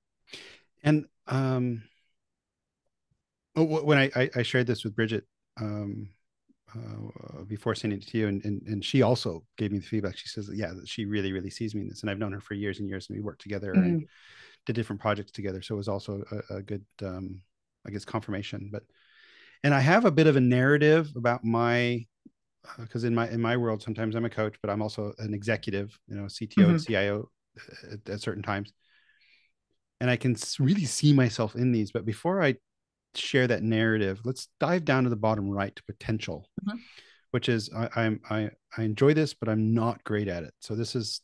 Speaker 1: And when I shared this with Bridget before sending it to you, and she also gave me the feedback. She says, yeah, she really, really sees me in this. And I've known her for years and years, and we worked together and did different projects together. So it was also a good, I guess, confirmation. And I have a bit of a narrative about my, because in my world, sometimes I'm a coach, but I'm also an executive, you know, CTO and CIO at certain times. And I can really see myself in these. But before I share that narrative, let's dive down to the bottom right to potential, which is I enjoy this, but I'm not great at it. So this is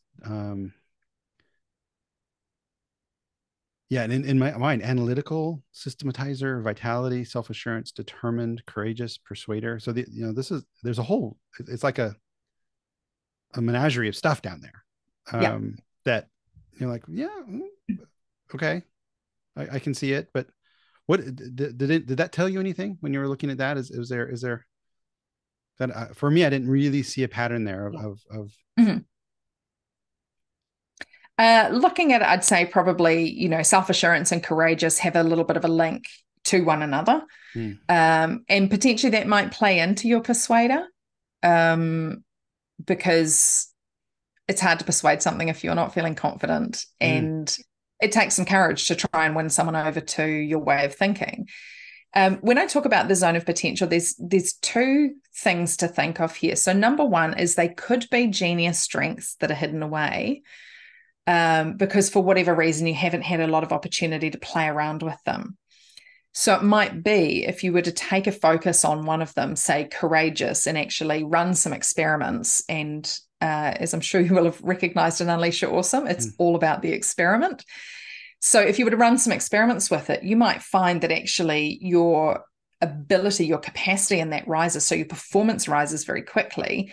Speaker 1: in my mind, analytical, systematizer, vitality, self-assurance, determined, courageous, persuader. So there's a whole, it's like a menagerie of stuff down there that you're like, okay, I can see it, but what did that tell you anything when you were looking at that? Is there that for me, I didn't really see a pattern there of
Speaker 2: looking at it, I'd say probably, you know, self-assurance and courageous have a little bit of a link to one another. And potentially that might play into your persuader, because it's hard to persuade something if you're not feeling confident, and it takes some courage to try and win someone over to your way of thinking. When I talk about the zone of potential, there's two things to think of here. So number one is they could be genius strengths that are hidden away, because for whatever reason, you haven't had a lot of opportunity to play around with them. So it might be if you were to take a focus on one of them, say courageous, and actually run some experiments. And as I'm sure you will have recognized in Unleash Your Awesome, it's all about the experiment. So if you were to run some experiments with it, you might find that actually your ability, your capacity in that rises. So your performance rises very quickly.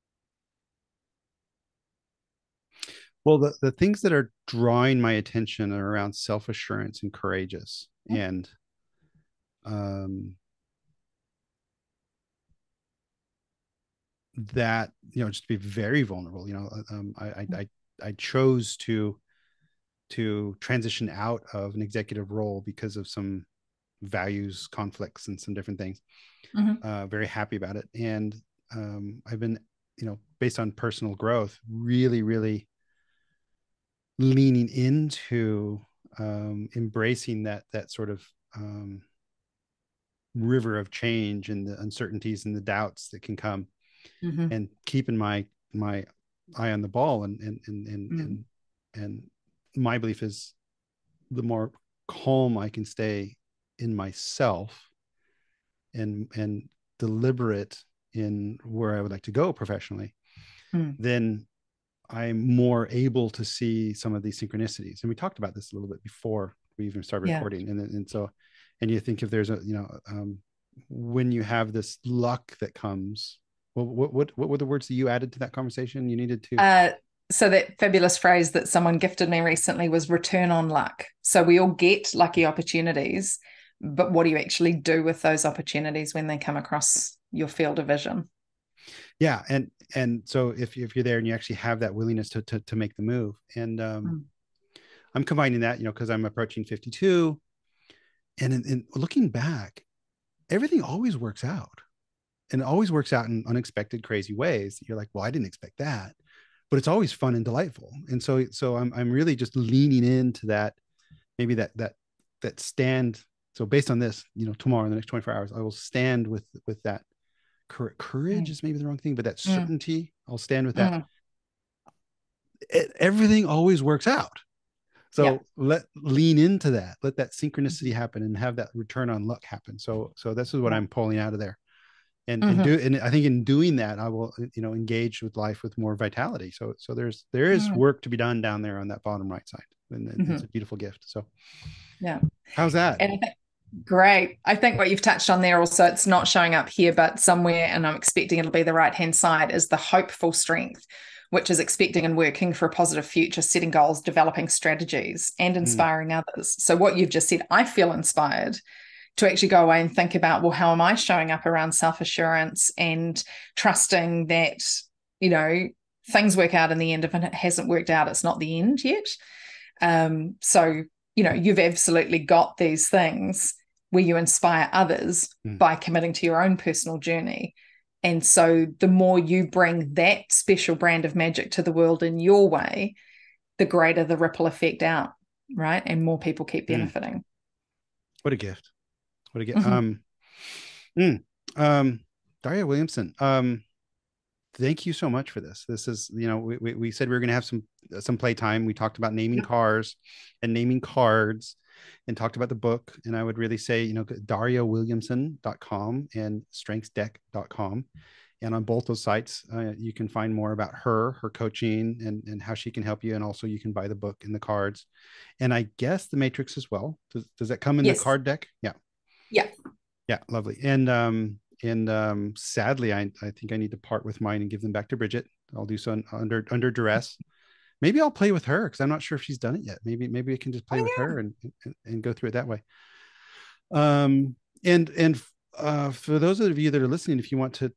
Speaker 1: Well, the things that are drawing my attention are around self-assurance and courageous, and um, that, just to be very vulnerable. I chose to transition out of an executive role because of some values conflicts and some different things. Very happy about it, and I've been, based on personal growth, really, really leaning into embracing that sort of river of change and the uncertainties and the doubts that can come, and keeping my eye on the ball. And my belief is the more calm I can stay in myself and deliberate in where I would like to go professionally, then I'm more able to see some of these synchronicities. And we talked about this a little bit before we even started recording. And you think if there's when you have this luck that comes, well, what were the words that you added to that conversation? You needed to.
Speaker 2: So that fabulous phrase that someone gifted me recently was return on luck. So we all get lucky opportunities, but what do you actually do with those opportunities when they come across your field of vision?
Speaker 1: Yeah. And so if you're there and you actually have that willingness to make the move, and I'm combining that, because I'm approaching 52, and in looking back, everything always works out, and it always works out in unexpected, crazy ways. You're like, well, I didn't expect that, but it's always fun and delightful. And so I'm really just leaning into that, maybe that stand. So based on this, tomorrow, in the next 24 hours, I will stand with that courage is maybe the wrong thing, but that certainty, I'll stand with that. Everything always works out. So lean into that, let that synchronicity happen, and have that return on luck happen. So this is what I'm pulling out of there. And I think in doing that, I will, engage with life with more vitality. So there is work to be done down there on that bottom right side. And it's a beautiful gift. So how's that?
Speaker 2: And great. I think what you've touched on there also, it's not showing up here, but somewhere, and I'm expecting it'll be the right-hand side, is the hopeful strength, which is expecting and working for a positive future, setting goals, developing strategies, and inspiring others. So what you've just said, I feel inspired to actually go away and think about, well, how am I showing up around self-assurance and trusting that, things work out in the end. If it hasn't worked out, it's not the end yet. So, you've absolutely got these things where you inspire others by committing to your own personal journey. And so the more you bring that special brand of magic to the world in your way, the greater the ripple effect out, right? And more people keep benefiting.
Speaker 1: What a gift. What a gift. Daria Williamson, thank you so much for this. This is, we said we were going to have some playtime. We talked about naming cars and naming cards, and talked about the book. And I would really say, dariawilliamson.com and strengthsdeck.com. And on both those sites, you can find more about her coaching, and how she can help you. And also you can buy the book and the cards, and I guess the matrix as well. Does that come in the card deck? Yeah. Lovely. And sadly, I think I need to part with mine and give them back to Bridget. I'll do so under duress. Maybe I'll play with her, because I'm not sure if she's done it yet. Maybe I can just play with her and go through it that way. And for those of you that are listening, if you want to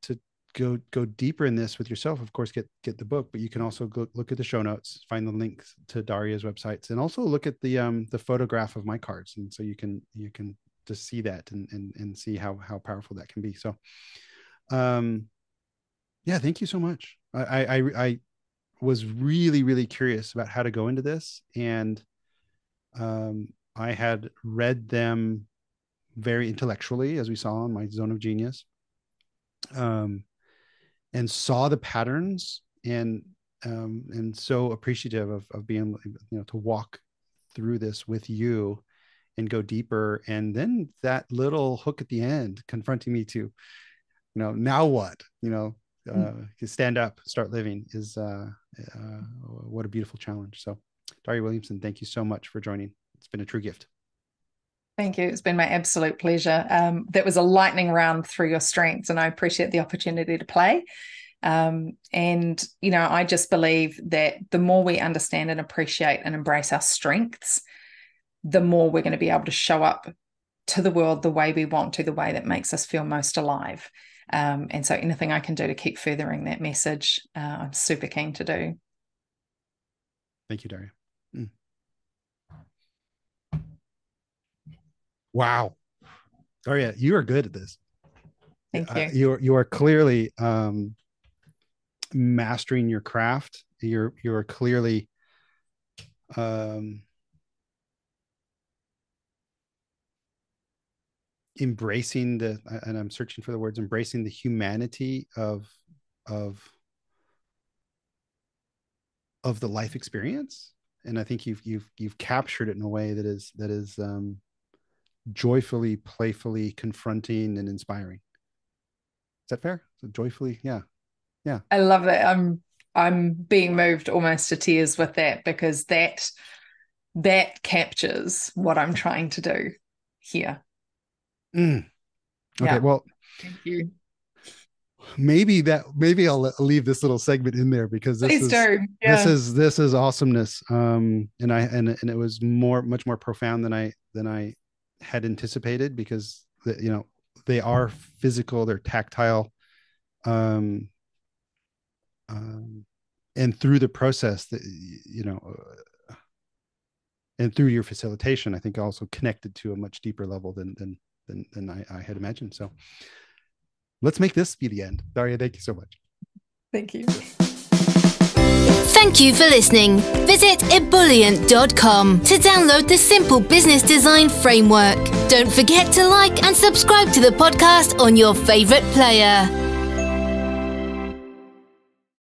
Speaker 1: go deeper in this with yourself, of course, get the book, but you can also go look at the show notes, find the links to Daria's websites, and also look at the photograph of my cards. And so you can just see that and see how powerful that can be. So, thank you so much. I was really, really curious about how to go into this. And, I had read them very intellectually, as we saw in my zone of genius, and saw the patterns, and so appreciative of being, to walk through this with you and go deeper. And then that little hook at the end confronting me to, now what, stand up, start living, is what a beautiful challenge. So Daria Williamson, thank you so much for joining. It's been a true gift.
Speaker 2: Thank you. It's been my absolute pleasure. That was a lightning round through your strengths, and I appreciate the opportunity to play. And, you know, I just believe that the more we understand and appreciate and embrace our strengths, the more we're going to be able to show up to the world the way we want to, the way that makes us feel most alive. And so anything I can do to keep furthering that message, I'm super keen to do.
Speaker 1: Thank you, Daria. Wow. Daria, you are good at this.
Speaker 2: Thank you.
Speaker 1: You are clearly mastering your craft. You are clearly embracing and I'm searching for the words, embracing the humanity of the life experience. And I think you've captured it in a way that is joyfully, playfully confronting and inspiring. Is that fair? So joyfully, yeah.
Speaker 2: I love that. I'm being moved almost to tears with that, because that captures what I'm trying to do here.
Speaker 1: Okay, yeah. Well,
Speaker 2: thank you.
Speaker 1: Maybe I'll leave this little segment in there, because this is awesomeness. And it was much more profound than I had anticipated, because they are physical, they're tactile, and through the process that and through your facilitation, I think also connected to a much deeper level than I had imagined. So let's make this be the end. Daria, thank you so much.
Speaker 2: Thank you.
Speaker 3: Thank you for listening. Visit ebullient.com to download the Simple Business Design Framework. Don't forget to like and subscribe to the podcast on your favorite player.